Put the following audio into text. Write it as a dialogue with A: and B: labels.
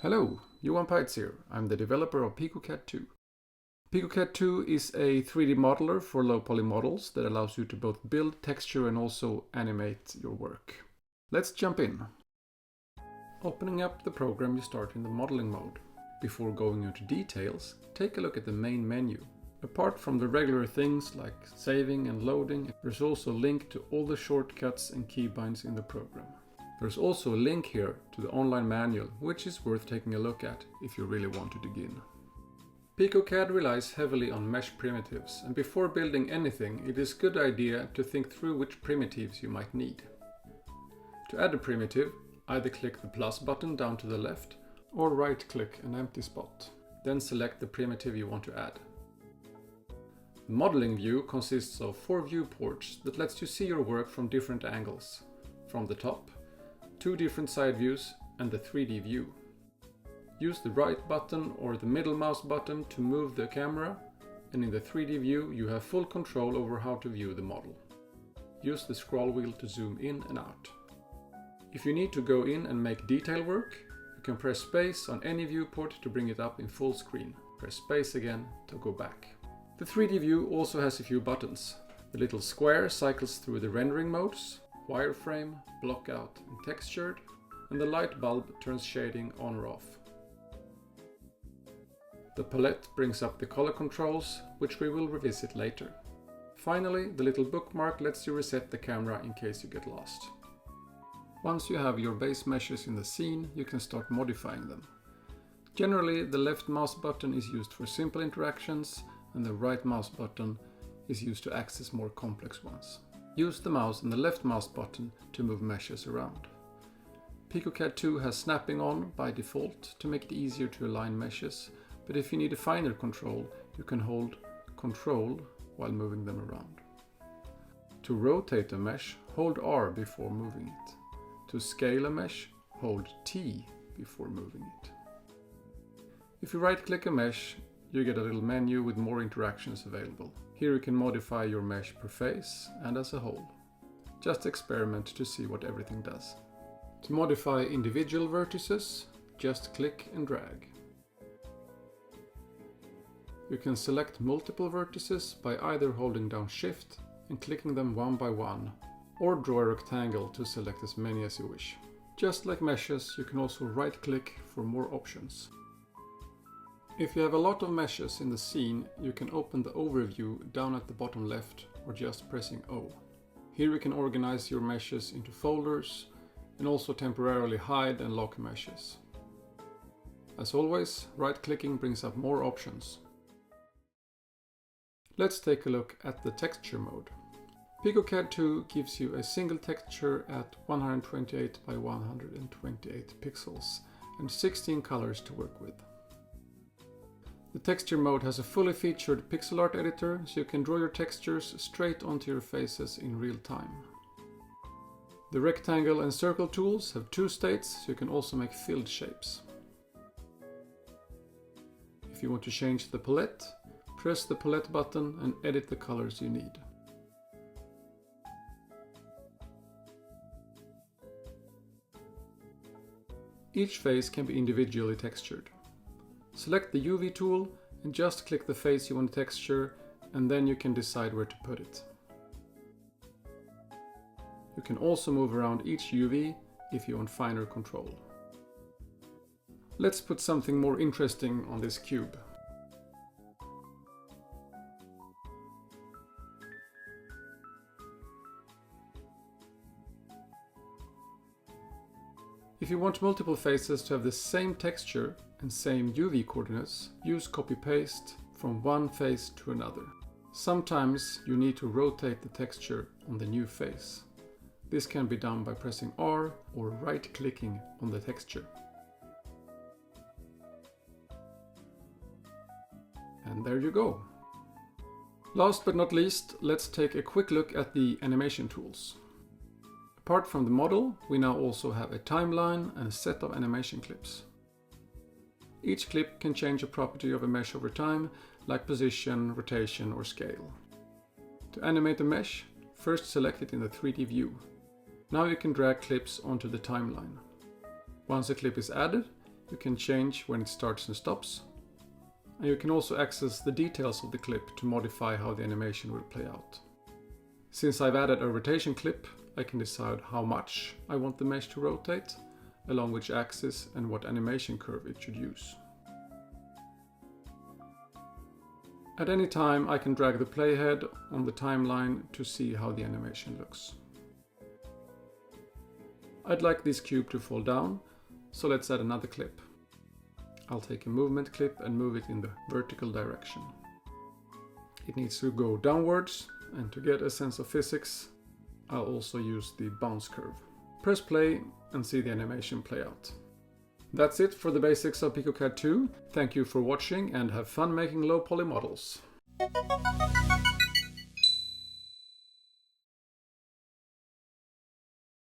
A: Hello, Johan Peitz here. I'm the developer of picoCAD 2. picoCAD 2 is a 3D modeler for low poly models that allows you to both build, texture and also animate your work. Let's jump in. Opening up the program, you start in the modeling mode. Before going into details, take a look at the main menu. Apart from the regular things like saving and loading, there's also a link to all the shortcuts and keybinds in the program. There's also a link here to the online manual, which is worth taking a look at if you really want to dig in. picoCAD relies heavily on mesh primitives, and before building anything, it is a good idea to think through which primitives you might need. To add a primitive, either click the plus button down to the left or right-click an empty spot. Then select the primitive you want to add. The modeling view consists of 4 viewports that lets you see your work from different angles. From the top, 2 different side views and the 3D view. Use the right button or the middle mouse button to move the camera, and in the 3D view you have full control over how to view the model. Use the scroll wheel to zoom in and out. If you need to go in and make detail work, you can press space on any viewport to bring it up in full screen. Press space again to go back. The 3D view also has a few buttons. The little square cycles through the rendering modes, wireframe, blockout and textured, and the light bulb turns shading on or off. The palette brings up the color controls, which we will revisit later. Finally, the little bookmark lets you reset the camera in case you get lost. Once you have your base meshes in the scene, you can start modifying them. Generally, the left mouse button is used for simple interactions, and the right mouse button is used to access more complex ones. Use the mouse and the left mouse button to move meshes around. picoCAD 2 has snapping on by default to make it easier to align meshes, but if you need a finer control, you can hold Ctrl while moving them around. To rotate a mesh, hold R before moving it. To scale a mesh, hold T before moving it. If you right-click a mesh, you get a little menu with more interactions available. Here you can modify your mesh per face and as a whole. Just experiment to see what everything does. To modify individual vertices, just click and drag. You can select multiple vertices by either holding down Shift and clicking them one by one, or draw a rectangle to select as many as you wish. Just like meshes, you can also right-click for more options. If you have a lot of meshes in the scene, you can open the overview down at the bottom left or just pressing O. Here you can organize your meshes into folders and also temporarily hide and lock meshes. As always, right-clicking brings up more options. Let's take a look at the texture mode. picoCAD 2 gives you a single texture at 128 by 128 pixels and 16 colors to work with. The texture mode has a fully featured pixel art editor, so you can draw your textures straight onto your faces in real time. The rectangle and circle tools have 2 states, so you can also make filled shapes. If you want to change the palette, press the palette button and edit the colors you need. Each face can be individually textured. Select the UV tool and just click the face you want to texture, and then you can decide where to put it. You can also move around each UV if you want finer control. Let's put something more interesting on this cube. If you want multiple faces to have the same texture and same UV coordinates, use copy-paste from one face to another. Sometimes you need to rotate the texture on the new face. This can be done by pressing R or right-clicking on the texture. And there you go. Last but not least, let's take a quick look at the animation tools. Apart from the model, we now also have a timeline and a set of animation clips. Each clip can change a property of a mesh over time, like position, rotation or scale. To animate a mesh, first select it in the 3D view. Now you can drag clips onto the timeline. Once a clip is added, you can change when it starts and stops. And you can also access the details of the clip to modify how the animation will play out. Since I've added a rotation clip, I can decide how much I want the mesh to rotate, along which axis and what animation curve it should use. At any time, I can drag the playhead on the timeline to see how the animation looks. I'd like this cube to fall down, so let's add another clip. I'll take a movement clip and move it in the vertical direction. It needs to go downwards, and to get a sense of physics, I'll also use the bounce curve. Press play and see the animation play out. That's it for the basics of picoCAD 2. Thank you for watching and have fun making low poly models.